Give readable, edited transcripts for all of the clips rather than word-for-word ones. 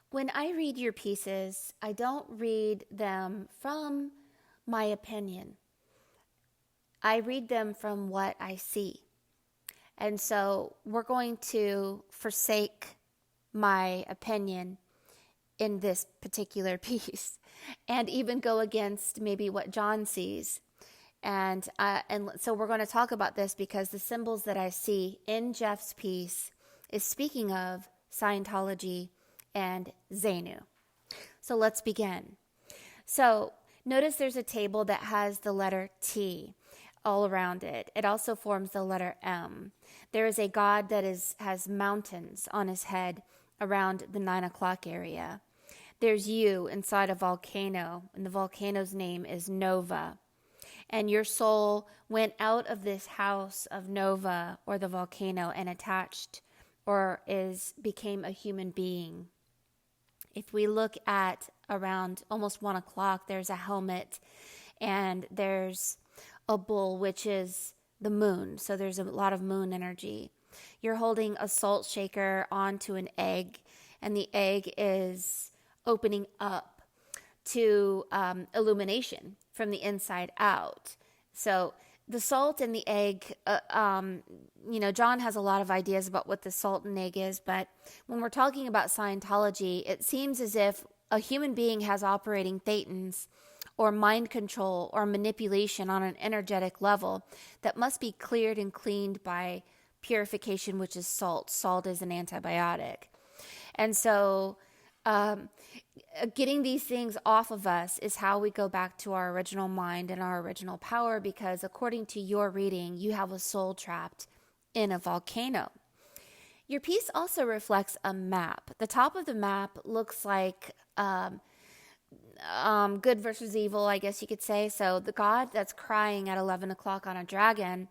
When I read your pieces, I don't read them from my opinion. I read them from what I see. And so we're going to forsake my opinion in this particular piece and even go against maybe what John sees. And so we're going to talk about this because the symbols that I see in Jeff's piece is speaking of Scientology and Xenu. So let's begin. So notice there's a table that has the letter T all around it. It also forms the letter M. There is a god that has mountains on his head around the 9 o'clock area. There's you inside a volcano, and the volcano's name is Nova. And your soul went out of this house of Nova or the volcano and attached or became a human being. If we look at around almost 1 o'clock, there's a helmet and there's a bull, which is the moon. So there's a lot of moon energy. You're holding a salt shaker onto an egg, and the egg is opening up to illumination from the inside out. So the salt and the egg, John has a lot of ideas about what the salt and egg is, but when we're talking about Scientology, it seems as if a human being has operating thetans or mind control or manipulation on an energetic level that must be cleared and cleaned by purification, which is salt. Salt is an antibiotic. And so getting these things off of us is how we go back to our original mind and our original power, because according to your reading, you have a soul trapped in a volcano. Your piece also reflects a map. The top of the map looks like good versus evil, I guess you could say. So the god that's crying at 11 o'clock on a dragon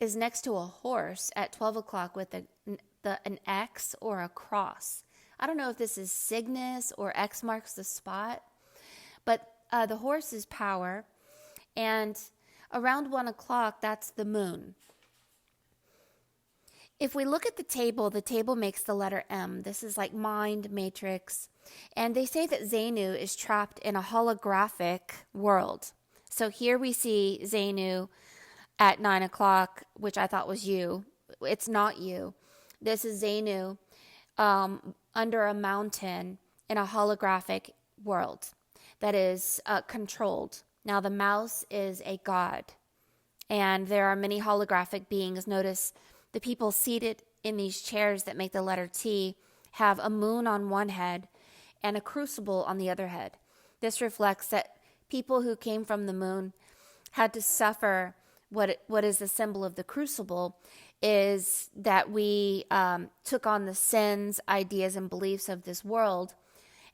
is next to a horse at 12 o'clock with an X or a cross. I don't know if this is Cygnus or X marks the spot, but the horse is power. And around 1 o'clock, that's the moon. If we look at the table makes the letter M. This is like mind matrix. And they say that Xenu is trapped in a holographic world. So here we see Xenu at 9 o'clock, which I thought was you. It's not you. This is Xenu under a mountain in a holographic world that is controlled. Now the mouse is a god. And there are many holographic beings. Notice the people seated in these chairs that make the letter T have a moon on one head and a crucible on the other head. This reflects that people who came from the moon had to suffer. What is the symbol of the crucible is that we took on the sins, ideas, and beliefs of this world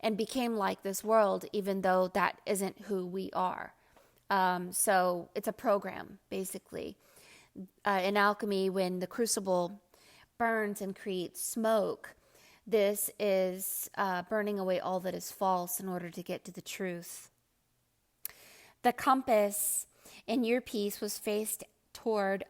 and became like this world, even though that isn't who we are. So it's a program, basically. In alchemy, when the crucible burns and creates smoke, this is burning away all that is false in order to get to the truth. The compass in your piece was faced toward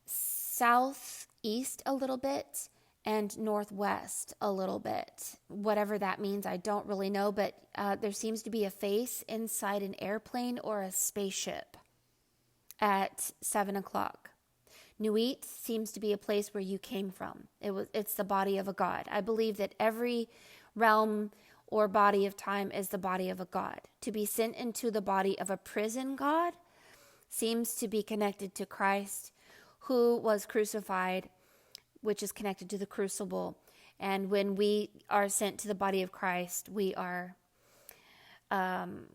southeast a little bit and northwest a little bit. Whatever that means, I don't really know, but there seems to be a face inside an airplane or a spaceship at 7 o'clock. Nuit seems to be a place where you came from. It's the body of a god. I believe that every realm or body of time is the body of a god. To be sent into the body of a prison god seems to be connected to Christ, who was crucified, which is connected to the crucible. And when we are sent to the body of Christ, we are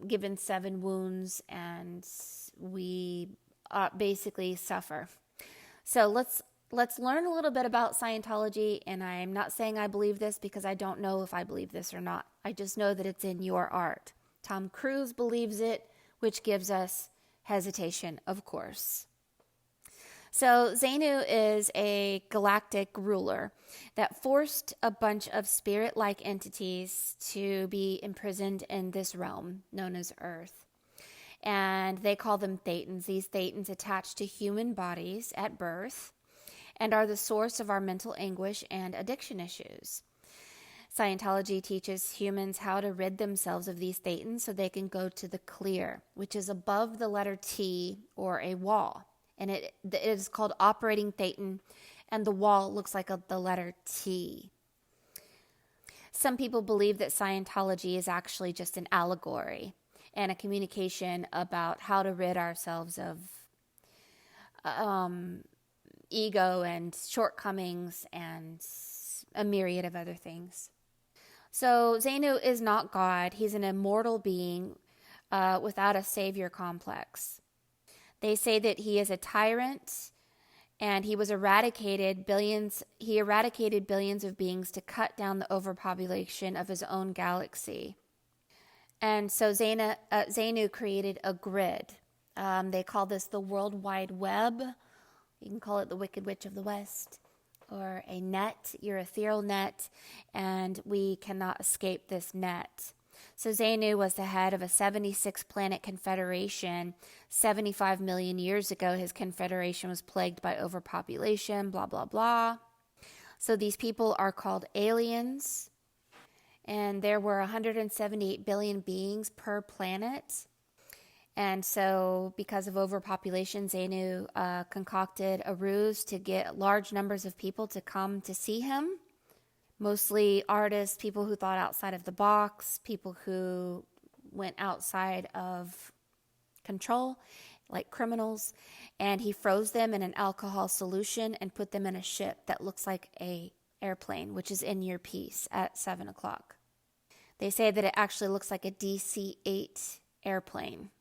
given 7 wounds and we basically suffer. So let's learn a little bit about Scientology, and I'm not saying I believe this because I don't know if I believe this or not. I just know that it's in your art. Tom Cruise believes it, which gives us hesitation, of course. So Xenu is a galactic ruler that forced a bunch of spirit-like entities to be imprisoned in this realm known as Earth. And they call them thetans. These thetans attach to human bodies at birth and are the source of our mental anguish and addiction issues. Scientology teaches humans how to rid themselves of these thetans so they can go to the clear, which is above the letter T or a wall. And it is called operating thetan, and the wall looks like the letter T. Some people believe that Scientology is actually just an allegory and a communication about how to rid ourselves of ego and shortcomings and a myriad of other things. So Xenu is not God. He's an immortal being without a savior complex. They say that he is a tyrant, and he eradicated billions of beings to cut down the overpopulation of his own galaxy. And so Xenu created a grid. They call this the World Wide Web. You can call it the Wicked Witch of the West, or a net, your ethereal net, and we cannot escape this net. So Xenu was the head of a 76-planet confederation. 75 million years ago, his confederation was plagued by overpopulation, blah, blah, blah. So these people are called aliens, and there were 178 billion beings per planet. And so because of overpopulation, Xenu concocted a ruse to get large numbers of people to come to see him. Mostly artists, people who thought outside of the box, people who went outside of control, like criminals. And he froze them in an alcohol solution and put them in a ship that looks like an airplane, which is in your piece at 7 o'clock. They say that it actually looks like a DC-8 airplane.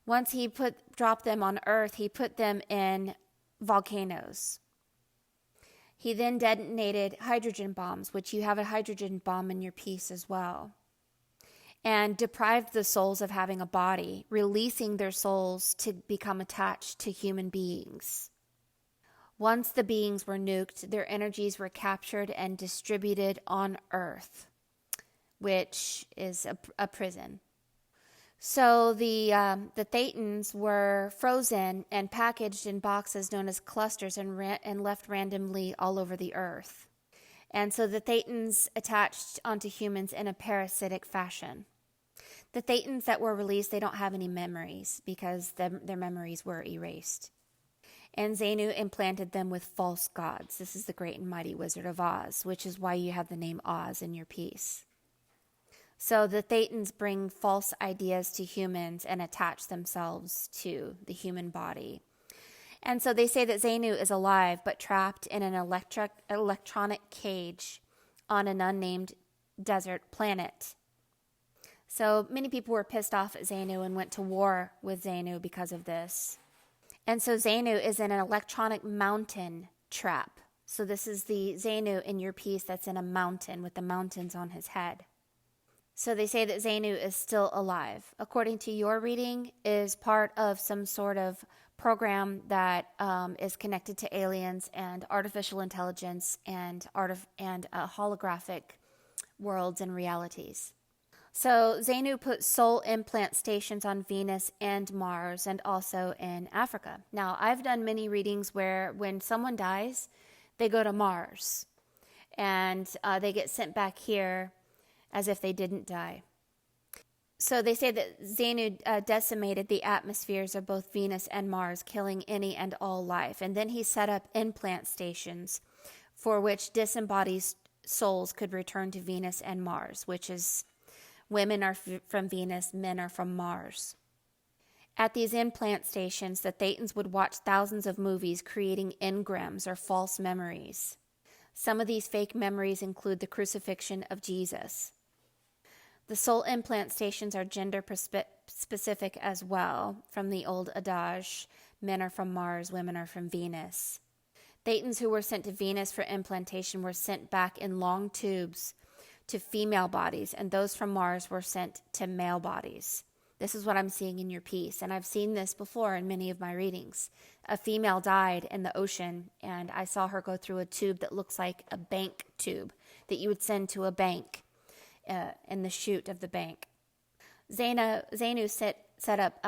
Once he dropped them on Earth, he put them in volcanoes. He then detonated hydrogen bombs, which you have a hydrogen bomb in your piece as well, and deprived the souls of having a body, releasing their souls to become attached to human beings. Once the beings were nuked, their energies were captured and distributed on Earth, which is a prison. So the thetans were frozen and packaged in boxes known as clusters and left randomly all over the earth. And so the thetans attached onto humans in a parasitic fashion. The thetans that were released, they don't have any memories because their memories were erased. And Xenu implanted them with false gods. This is the great and mighty Wizard of Oz, which is why you have the name Oz in your piece. So the thetans bring false ideas to humans and attach themselves to the human body. And so they say that Xenu is alive but trapped in an electronic cage on an unnamed desert planet. So many people were pissed off at Xenu and went to war with Xenu because of this. And so Xenu is in an electronic mountain trap. So this is the Xenu in your piece that's in a mountain with the mountains on his head. So they say that Xenu is still alive. According to your reading, is part of some sort of program that is connected to aliens and artificial intelligence and holographic worlds and realities. So Xenu put soul implant stations on Venus and Mars and also in Africa. Now, I've done many readings where when someone dies, they go to Mars and they get sent back here as if they didn't die. So they say that Xenu decimated the atmospheres of both Venus and Mars, killing any and all life. And then he set up implant stations for which disembodied souls could return to Venus and Mars, which is women are from Venus, men are from Mars. At these implant stations, the thetans would watch thousands of movies, creating engrams or false memories. Some of these fake memories include the crucifixion of Jesus. The soul implant stations are gender specific as well, from the old adage, men are from Mars, women are from Venus. Thetans who were sent to Venus for implantation were sent back in long tubes to female bodies, and those from Mars were sent to male bodies. This is what I'm seeing in your piece, and I've seen this before in many of my readings. A female died in the ocean, and I saw her go through a tube that looks like a bank tube that you would send to a bank. In the chute of the bank. Xenu set up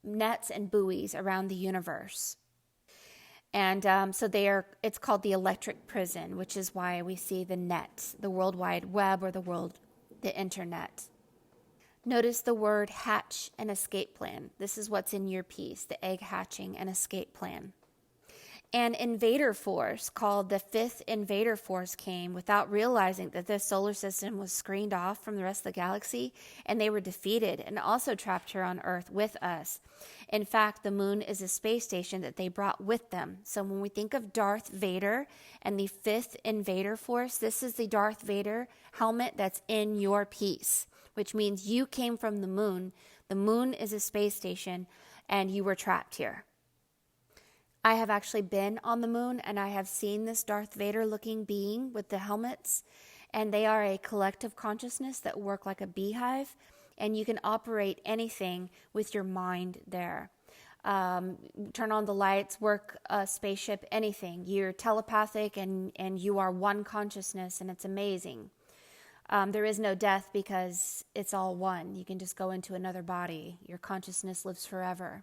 nets and buoys around the universe. And it's called the electric prison, which is why we see the net, the World Wide Web, or the internet. Notice the word hatch and escape plan. This is what's in your piece, the egg hatching and escape plan. An invader force called the Fifth Invader Force came without realizing that the solar system was screened off from the rest of the galaxy, and they were defeated and also trapped here on Earth with us. In fact, the moon is a space station that they brought with them. So when we think of Darth Vader and the Fifth Invader Force, this is the Darth Vader helmet that's in your piece, which means you came from the moon. The moon is a space station, and you were trapped here. I have actually been on the moon, and I have seen this Darth Vader-looking being with the helmets, and they are a collective consciousness that work like a beehive, and you can operate anything with your mind there. Turn on the lights, work a spaceship, anything. You're telepathic, and you are one consciousness, and it's amazing. There is no death because it's all one. You can just go into another body. Your consciousness lives forever.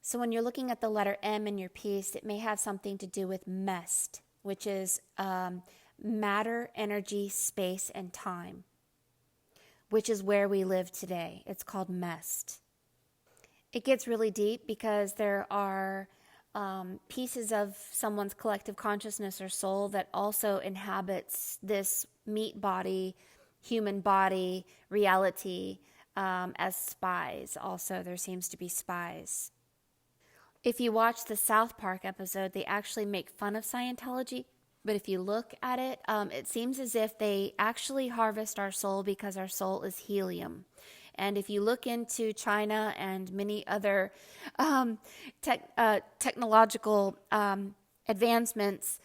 So when you're looking at the letter M in your piece, it may have something to do with MEST, which is matter, energy, space, and time, which is where we live today. It's called MEST. It gets really deep because there are pieces of someone's collective consciousness or soul that also inhabits this meat body, human body, reality as spies. Also, there seems to be spies. If you watch the South Park episode, they actually make fun of Scientology. But if you look at it, it seems as if they actually harvest our soul because our soul is helium. And if you look into China and many other technological advancements,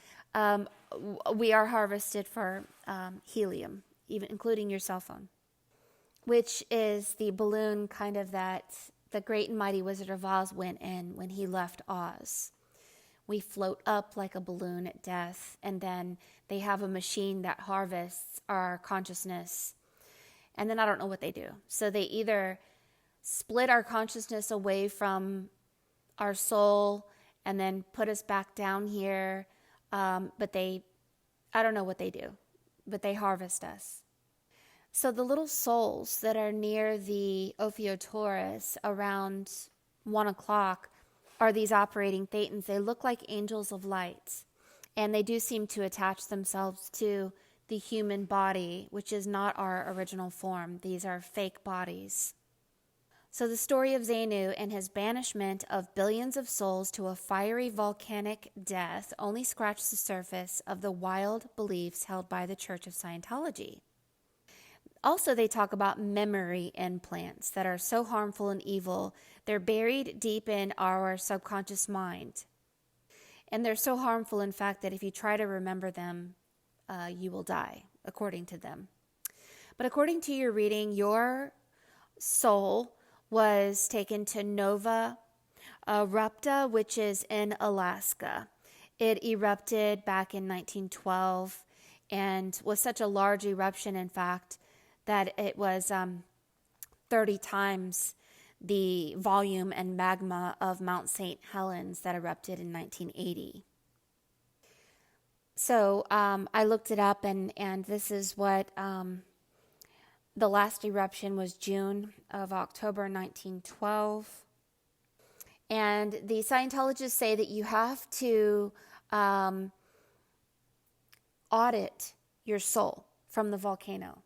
we are harvested for helium, even including your cell phone, which is the balloon kind of that the great and mighty Wizard of Oz went in when he left Oz. We float up like a balloon at death, and then they have a machine that harvests our consciousness. And then I don't know what they do. So they either split our consciousness away from our soul and then put us back down here. I don't know what they do, but they harvest us. So the little souls that are near the Ophiuchus around 1 o'clock are these operating thetans. They look like angels of light, and they do seem to attach themselves to the human body, which is not our original form. These are fake bodies. So the story of Xenu and his banishment of billions of souls to a fiery volcanic death only scratched the surface of the wild beliefs held by the Church of Scientology. Also, they talk about memory implants that are so harmful and evil. They're buried deep in our subconscious mind. And they're so harmful, in fact, that if you try to remember them, you will die, according to them. But according to your reading, your soul was taken to Nova Erupta, which is in Alaska. It erupted back in 1912 and was such a large eruption, in fact, that it was 30 times the volume and magma of Mount St. Helens that erupted in 1980. So I looked it up, and this is what the last eruption was June of October 1912. And the Scientologists say that you have to audit your soul from the volcano.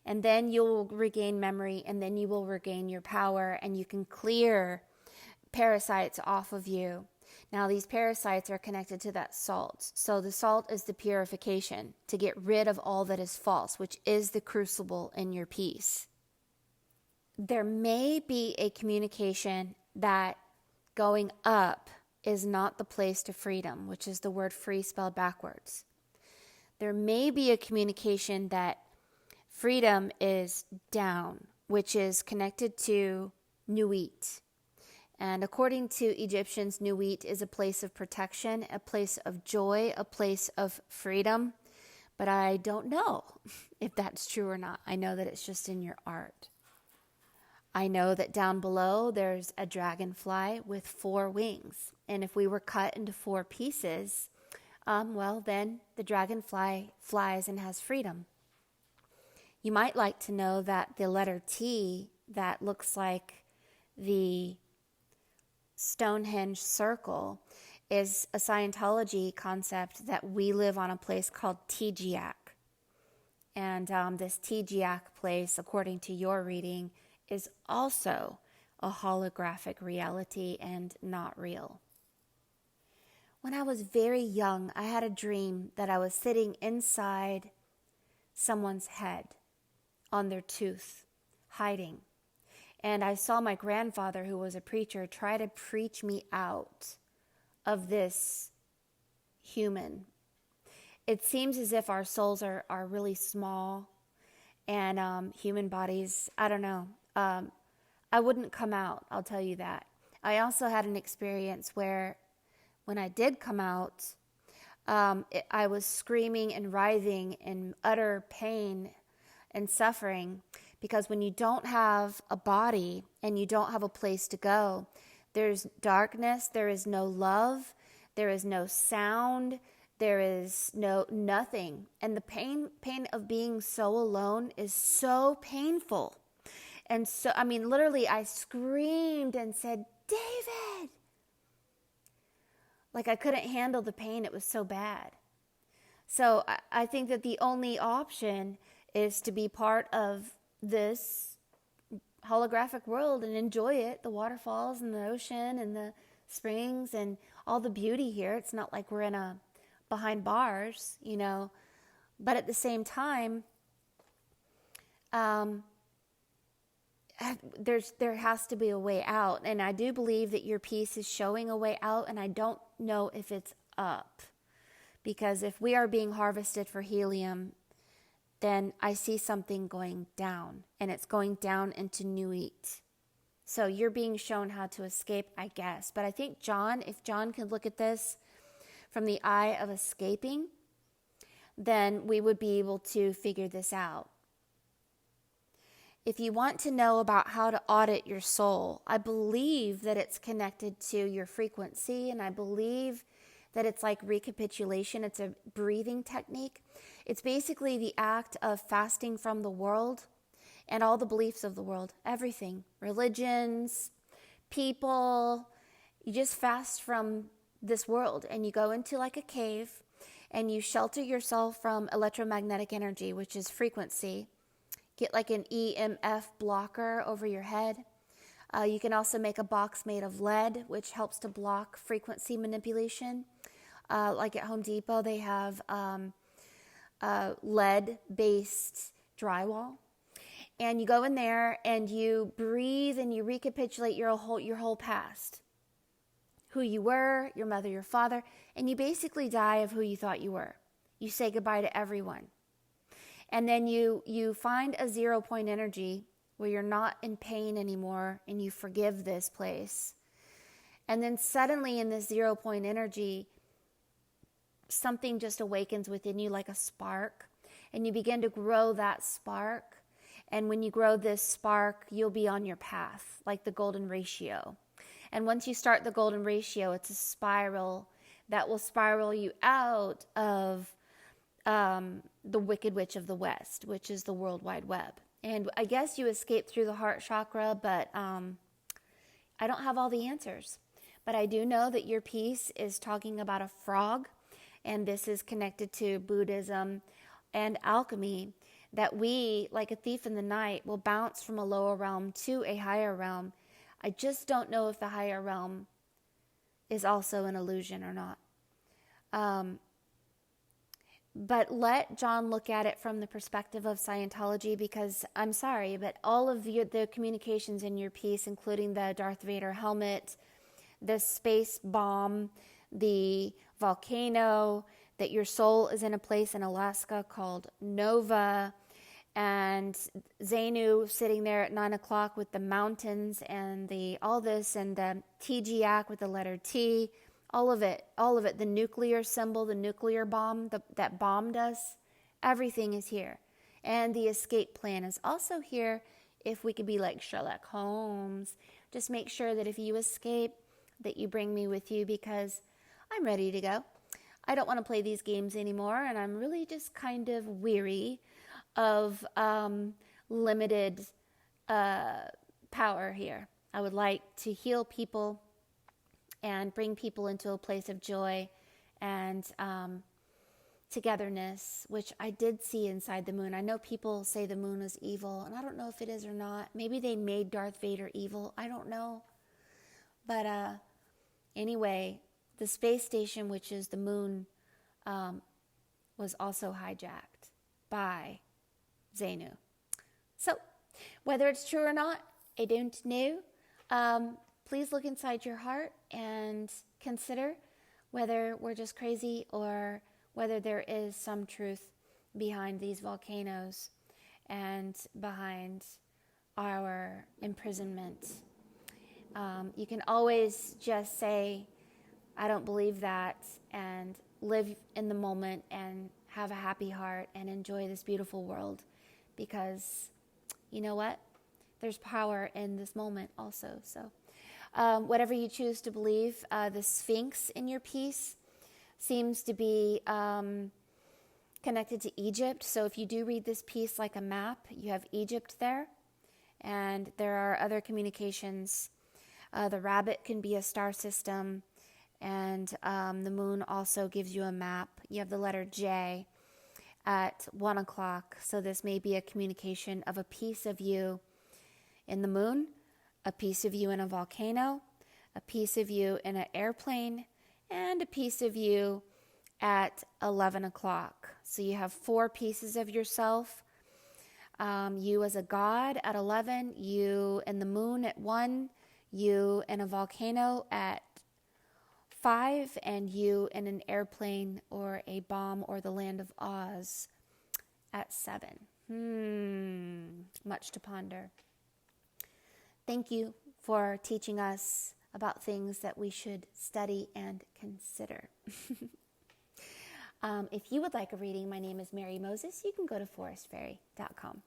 And then you'll regain memory, and then you will regain your power, and you can clear parasites off of you. Now, these parasites are connected to that salt. So the salt is the purification to get rid of all that is false, which is the crucible in your piece. There may be a communication that going up is not the place to freedom, which is the word free spelled backwards. There may be a communication that freedom is down, which is connected to Nuit. And according to Egyptians, Nuit is a place of protection, a place of joy, a place of freedom. But I don't know if that's true or not. I know that it's just in your art. I know that down below there's a dragonfly with 4 wings. And if we were cut into 4 pieces, well, then the dragonfly flies and has freedom. You might like to know that the letter T that looks like the Stonehenge circle is a Scientology concept that we live on a place called HIJACKED. And this HIJACKED place, according to your reading, is also a holographic reality and not real. When I was very young, I had a dream that I was sitting inside someone's head on their tooth, hiding. And I saw my grandfather, who was a preacher, try to preach me out of this human. It seems as if our souls are really small, and human bodies, I don't know. I wouldn't come out, I'll tell you that. I also had an experience where when I did come out, I was screaming and writhing in utter pain and suffering, because when you don't have a body and you don't have a place to go, there's darkness, there is no love, there is no sound, there is nothing. And the pain of being so alone is so painful. And so, I mean, literally, I screamed and said, "David!" Like I couldn't handle the pain. It was so bad. So I think that the only option is to be part of this holographic world and enjoy it, the waterfalls and the ocean and the springs and all the beauty here. It's not like we're behind bars, you know, but at the same time, there has to be a way out. And I do believe that your piece is showing a way out, and I don't know if it's up. Because if we are being harvested for helium, then I see something going down, and it's going down into Nuit. So you're being shown how to escape, I guess. But I think if John could look at this from the eye of escaping, then we would be able to figure this out. If you want to know about how to audit your soul, I believe that it's connected to your frequency, and I believe that it's like recapitulation. It's a breathing technique. It's basically the act of fasting from the world and all the beliefs of the world, everything, religions, people. You just fast from this world, and you go into like a cave, and you shelter yourself from electromagnetic energy, which is frequency. Get like an EMF blocker over your head. You can also make a box made of lead, which helps to block frequency manipulation. Like at Home Depot, they have lead-based drywall. And you go in there and you breathe and you recapitulate your whole past. Who you were, your mother, your father, and you basically die of who you thought you were. You say goodbye to everyone. And then you find a 0 point energy where you're not in pain anymore, and you forgive this place. And then suddenly in this 0 point energy, something just awakens within you like a spark, and you begin to grow that spark. And when you grow this spark, you'll be on your path, like the golden ratio. And once you start the golden ratio, it's a spiral that will spiral you out of the Wicked Witch of the West, which is the World Wide Web. And I guess you escape through the heart chakra, but I don't have all the answers. But I do know that your piece is talking about a frog, and this is connected to Buddhism and alchemy, that we, like a thief in the night, will bounce from a lower realm to a higher realm. I just don't know if the higher realm is also an illusion or not. But let John look at it from the perspective of Scientology, because I'm sorry, but all of the communications in your piece, including the Darth Vader helmet, the space bomb, the volcano, that your soul is in a place in Alaska called Nova, and Xenu sitting there at 9 o'clock with the mountains and all this, and the TGAC with the letter T, all of it, the nuclear symbol, the nuclear bomb that bombed us, everything is here. And the escape plan is also here if we could be like Sherlock Holmes, just make sure that if you escape, that you bring me with you, because I'm ready to go. I don't want to play these games anymore, and I'm really just kind of weary of limited power here. I would like to heal people and bring people into a place of joy and togetherness, which I did see inside the moon. I know people say the moon is evil, and I don't know if it is or not. Maybe they made Darth Vader evil. I don't know. But anyway, the space station, which is the moon, was also hijacked by Xenu. So, whether it's true or not, I don't know. Please look inside your heart and consider whether we're just crazy or whether there is some truth behind these volcanoes and behind our imprisonment. You can always just say, I don't believe that, and live in the moment and have a happy heart and enjoy this beautiful world, because you know what? There's power in this moment also. So whatever you choose to believe, the Sphinx in your piece seems to be connected to Egypt. So if you do read this piece like a map, you have Egypt there. And there are other communications. The rabbit can be a star system. And the moon also gives you a map. You have the letter J at 1 o'clock. So this may be a communication of a piece of you in the moon, a piece of you in a volcano, a piece of you in an airplane, and a piece of you at 11 o'clock. So you have 4 pieces of yourself. You as a god at 11, you in the moon at 1, you in a volcano at 5, and you in an airplane or a bomb or the land of Oz at 7. Much to ponder. Thank you for teaching us about things that we should study and consider. If you would like a reading, my name is Mary Moses. You can go to forestfairy.com.